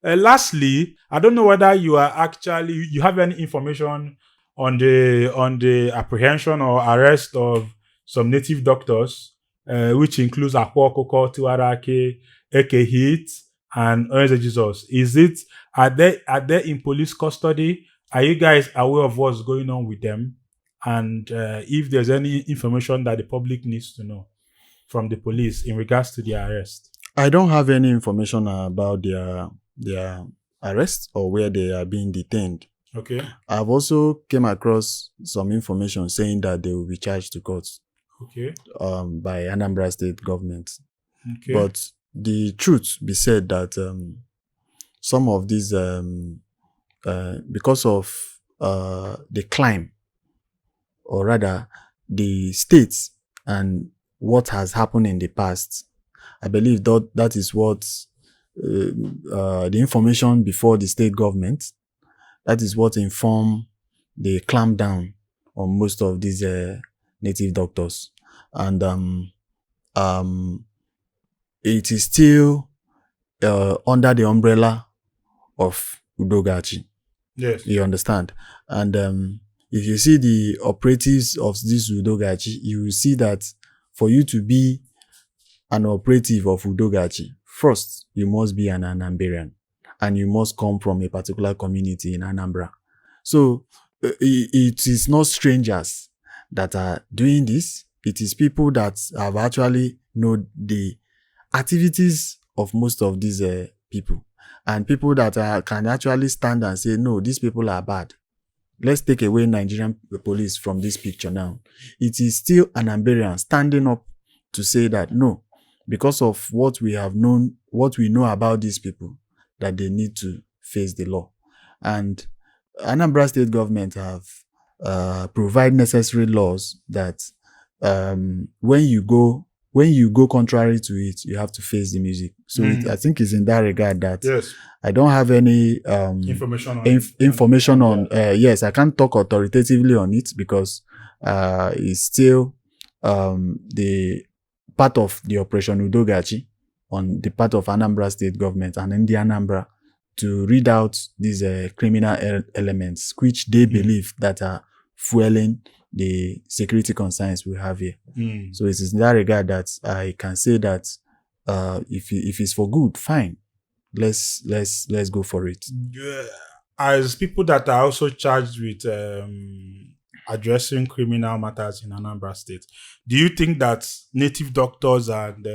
Lastly, I don't know whether you have any information on the apprehension or arrest of some native doctors, which includes Akwokoko, Tiwarake, Eke Hit, and Orange Jesus. Are they in police custody? Are you guys aware of what's going on with them? And if there's any information that the public needs to know from the police in regards to the arrest? I don't have any information about their arrest or where they are being detained. Okay. I've also came across some information saying that they will be charged to court Okay. by Anambra State government. Okay. But the truth be said that some of these, because of the climb, or rather the states and what has happened in the past, I believe that is what the information before the state government, that is what informed the clampdown on most of these native doctors. And it is still under the umbrella of Udogachi. Yes. You understand? And if you see the operatives of this Udogachi, you will see that for you to be an operative of Udogachi, first, you must be an Anambarian and you must come from a particular community in Anambra. So it is not strangers that are doing this. It is people that have actually know the activities of most of these people, and people that can actually stand and say, no, these people are bad. Let's take away Nigerian police from this picture now. It is still an Anambarian standing up to say that no, because of what we have known, what we know about these people, that they need to face the law. And Anambra State government have provide necessary laws that when you go contrary to it, you have to face the music. So I think it's in that regard that Yes. I don't have any information on yes, I can't talk authoritatively on it because it's still the part of the Operation Udogachi on the part of Anambra State government and in the Anambra to read out these criminal elements which they believe that are fueling the security concerns we have here. So it is in that regard that I can say that if it's for good, fine. Let's go for it. As people that are also charged with addressing criminal matters in Anambra State, do you think that native doctors and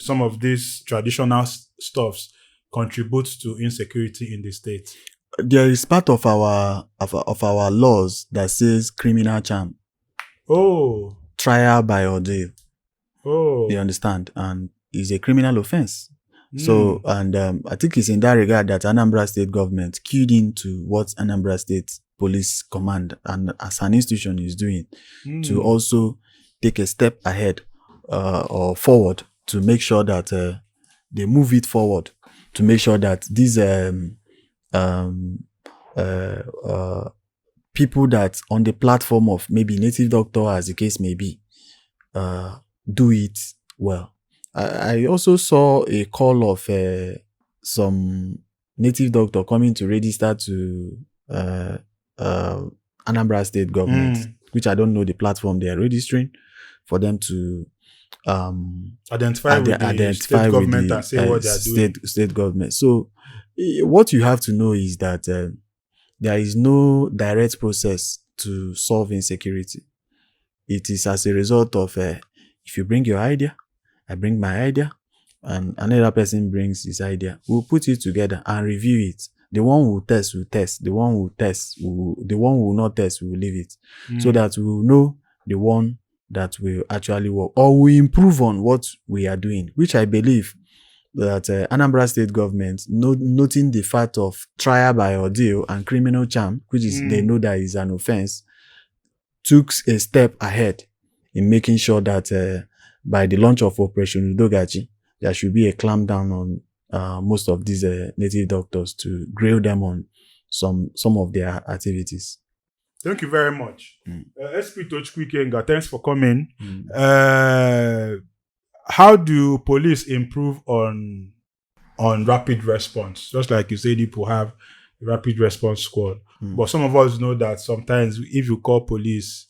some of these traditional stuffs contribute to insecurity in the state? There is part of our laws that says criminal charm. Oh. Trial by ordeal. Oh. You understand? And it's a criminal offense. So, and I think it's in that regard that Anambra State government keyed into what Anambra State Police Command and as an institution is doing to also take a step ahead or forward to make sure that they move it forward to make sure that these people that on the platform of maybe native doctor, as the case may be, do it well. I also saw a call of some native doctor coming to register to Anambra State government, which I don't know the platform they are registering for them to identify with the state government and say what they are doing. State government. So what you have to know is that there is no direct process to solve insecurity. It is as a result of if you bring your idea, I bring my idea, and another person brings his idea. We'll put it together and review it. The one who test will test. The one who test the one who will not test will leave it, so that we will know the one that will actually work or we improve on what we are doing. Which I believe that Anambra State government, noting the fact of trial by ordeal and criminal charm, which is they know that is an offense, took a step ahead in making sure that by the launch of Operation Udogachi, there should be a clampdown on most of these native doctors to grill them on some of their activities. Thank you very much. SP Tochukwu Ikenga, thanks for coming. How do police improve on on rapid response. Just like you said, people have a rapid response squad. But some of us know that sometimes if you call police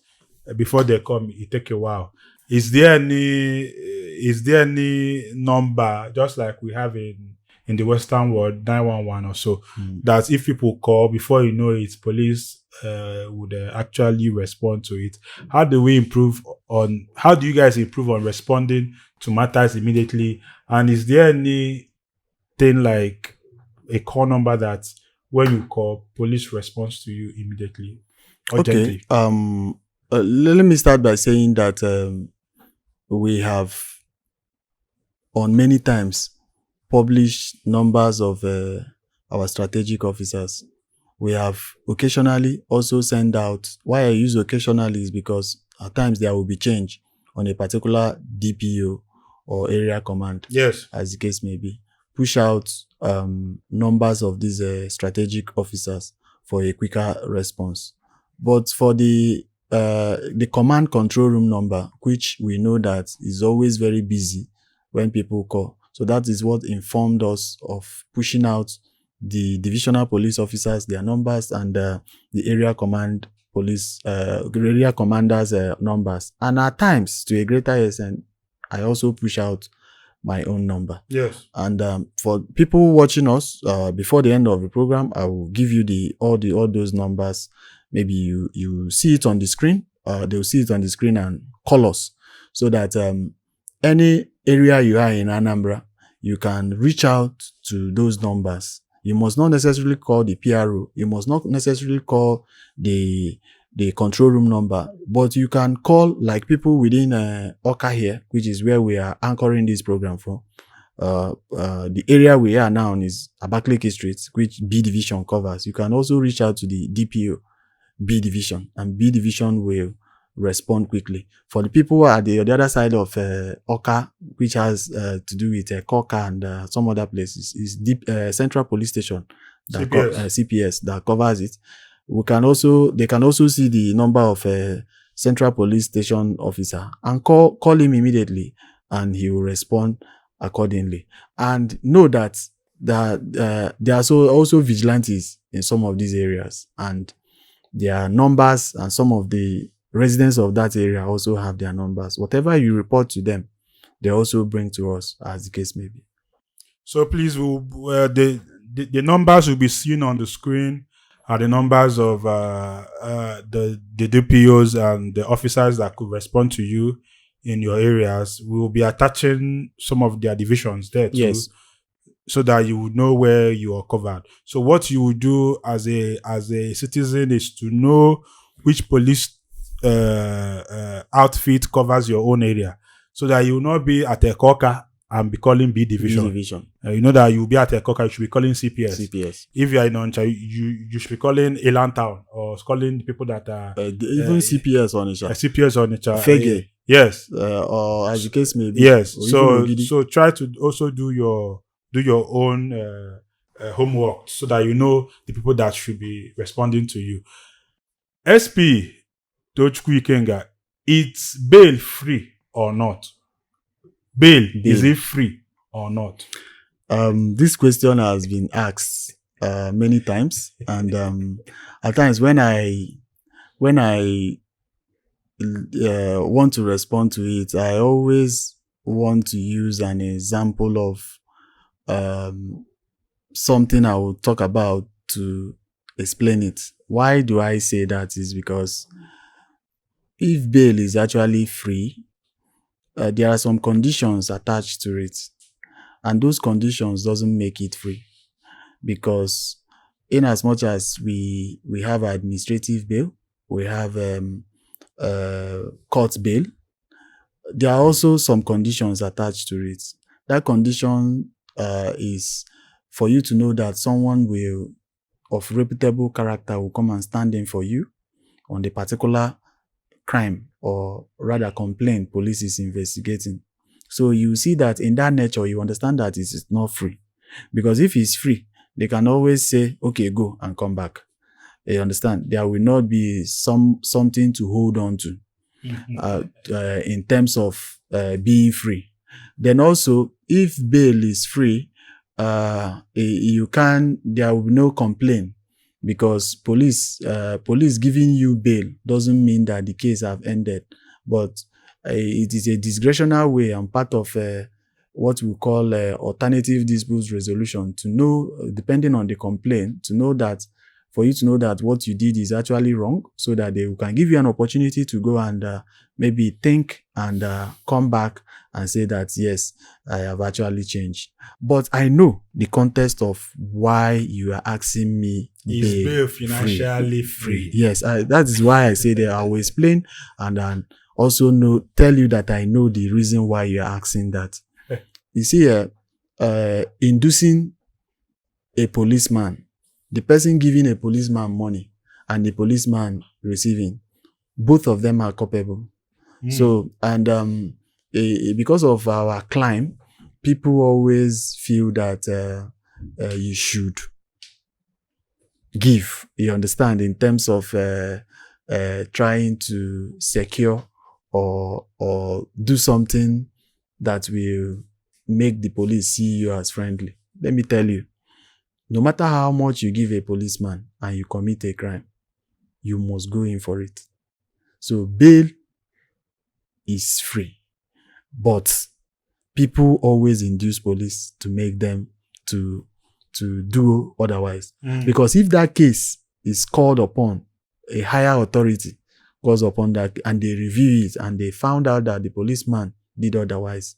before they come, it take a while. Is there any number, just like we have in the Western world, 911 or so, that if people call before you know it, police would actually respond to it? How do you guys improve on responding to matters immediately? And is there anything like a call number that when you call, police responds to you immediately, urgently? Okay. Let me start by saying that we have on many times published numbers of our strategic officers. We have occasionally also sent out. Why I use occasionally is because at times there will be change on a particular DPO or area command. Yes. As the case may be. Push out numbers of these strategic officers for a quicker response. But for the command control room number, which we know that is always very busy when people call. So that is what informed us of pushing out the divisional police officers, their numbers, and the area command police, area commanders' numbers. And at times, to a greater extent, I also push out my own number. Yes. And for people watching us, before the end of the program, I will give you all those numbers. Maybe you see it on the screen. They'll see it on the screen and call us, so that any area you are in Anambra, you can reach out to those numbers. You must not necessarily call the PRO. You must not necessarily call the control room number, but you can call like people within Oka here, which is where we are anchoring this program from. The area we are now is Abakaliki Street, which B Division covers. You can also reach out to the DPO B Division, and B Division will respond quickly. For the people at the other side of Oka, which has to do with Koka and some other places, is Central Police Station, that CPS that covers it. They can also see the number of Central Police Station officer and call him immediately, and he will respond accordingly. And know that there are also vigilantes in some of these areas, and their numbers, and some of the residents of that area also have their numbers. Whatever you report to them, they also bring to us, as the case may be. So please, the numbers will be seen on the screen are the numbers of the DPOs and the officers that could respond to you in your areas. We will be attaching some of their divisions there too. Yes. So that you would know where you are covered. So what you would do as a citizen is to know which police outfit covers your own area, so that you will not be at Ekoka and be calling B Division. You know that you will be at Ekoka, you should be calling CPS. If you are in Onitsha, you should be calling Elan Town, or calling people that are even CPS Onitsha. CPS Onitsha. Fege. Yes. Or as the case may be. Yes. So try to also do your own homework, so that you know the people that should be responding to you. SP Tochukwu Ikenga, it's bail free or not? Bail, is it free or not? This question has been asked many times, and at times when I want to respond to it, I always want to use an example of something I will talk about to explain it. Why do I say that? Is because if bail is actually free, there are some conditions attached to it, and those conditions doesn't make it free, because in as much as we have administrative bail, we have court bail, there are also some conditions attached to it. That condition is for you to know that someone of reputable character will come and stand in for you on the particular crime, or rather complaint police is investigating. So you see that in that nature, you understand that it is not free. Because if it's free, they can always say, okay, go and come back. You understand? There will not be something to hold on to in terms of being free. Then also, if bail is free, there will be no complaint, because police giving you bail doesn't mean that the case have ended, but it is a discretionary way and part of what we call alternative dispute resolution, to know, depending on the complaint, to know that, for you to know that what you did is actually wrong, so that they can give you an opportunity to go and maybe think and come back and say that, yes, I have actually changed. But I know the context of why you are asking me Is bail financially free? Yes, that is why I say that I will explain and also tell you that I know the reason why you are asking that. You see, inducing a policeman, the person giving a policeman money and the policeman receiving, both of them are culpable. So, and because of our climb, people always feel that you should give, you understand, in terms of trying to secure or do something that will make the police see you as friendly. Let me tell you, no matter how much you give a policeman and you commit a crime, you must go in for it. So bail is free, but people always induce police to make them to do otherwise. Because if that case is called upon, a higher authority calls upon that, and they review it and they found out that the policeman did otherwise,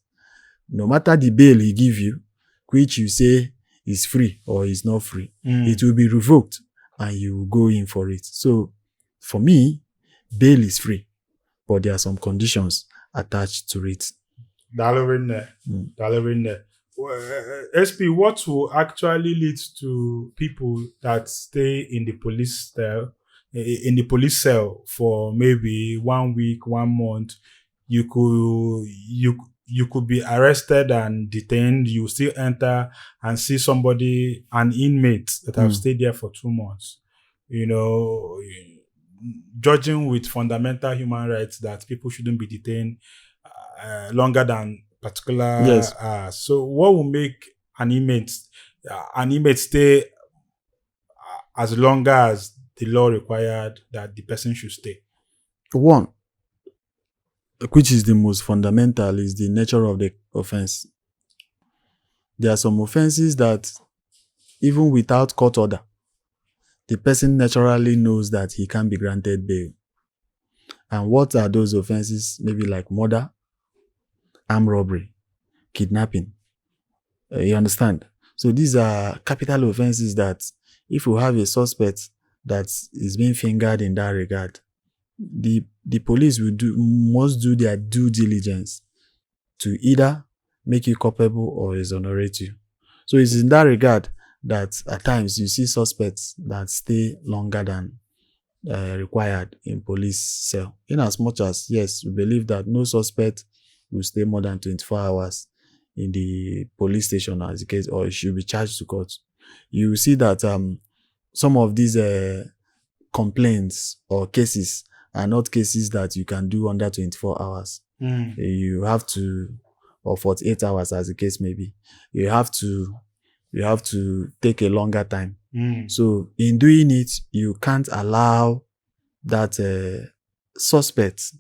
no matter the bail he give you, which you say is free or is not free, it will be revoked and you will go in for it. So for me, bail is free, but there are some conditions attached to it. SP, what will actually lead to people that stay in the police cell for maybe 1 week, 1 month? You could be arrested and detained. You still enter and see somebody, an inmate that have stayed there for 2 months. You know, judging with fundamental human rights that people shouldn't be detained longer than particular. Yes. So what will make an inmate stay as long as the law required that the person should stay? One, which is the most fundamental, is the nature of the offense. There are some offenses that even without court order, the person naturally knows that he can be granted bail. And what are those offenses? Maybe like murder, armed robbery, kidnapping. You understand? So these are capital offenses that if you have a suspect that is being fingered in that regard, the police must do their due diligence to either make you culpable or exonerate you. So it's in that regard that at times you see suspects that stay longer than required in police cell. In as much as, yes, we believe that no suspect will stay more than 24 hours in the police station as the case, or should be charged to court. You see that some of these complaints or cases are not cases that you can do under 24 hours. You have to, or 48 hours as the case may be. You have to take a longer time. So in doing it, you can't allow that suspect,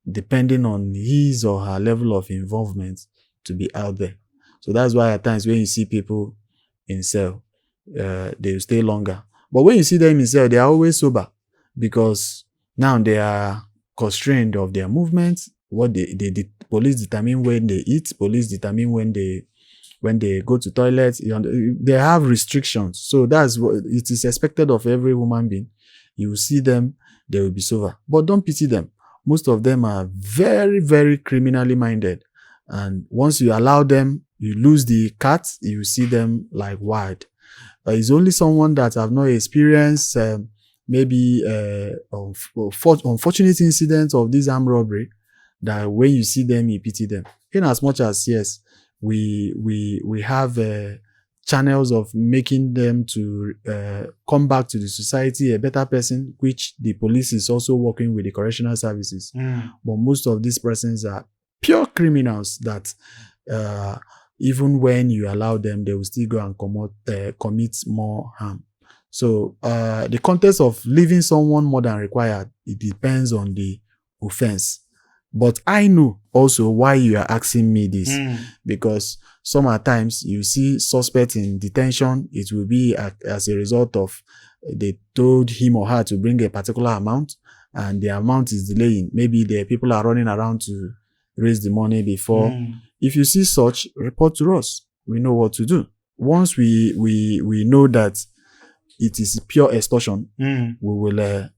depending on his or her level of involvement, to be out there. So that's why at times when you see people in cell, they stay longer. But when you see them in cell, they are always sober, because now they are constrained of their movements. What the police determine when they eat, police determine when they go to toilet. They have restrictions. So that's what it is expected of every human being. You will see them, they will be sober. But don't pity them. Most of them are very, very criminally minded. And once you allow them, you lose the cat, you see them like wild. It's only someone that have not experienced maybe unfortunate incidents of this armed robbery, that when you see them, you pity them. In as much as, yes, we have channels of making them to come back to the society a better person, which the police is also working with the correctional services. But most of these persons are pure criminals that even when you allow them, they will still go and commit more harm. So the context of leaving someone more than required, it depends on the offense. But I know also why you are asking me this, because sometimes you see suspect in detention, it will be as a result of they told him or her to bring a particular amount and the amount is delaying. Maybe the people are running around to raise the money before. If you see such, report to us. We know what to do. Once we know that it is pure extortion, we will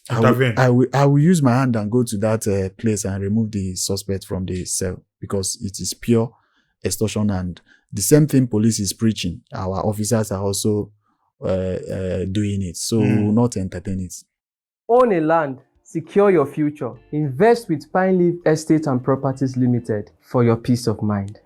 I will use my hand and go to that place and remove the suspect from the cell, because it is pure extortion, and the same thing police is preaching. Our officers are also doing it, so we will not entertain it. Own a land, secure your future. Invest with Pine Leaf Estate and Properties Limited for your peace of mind.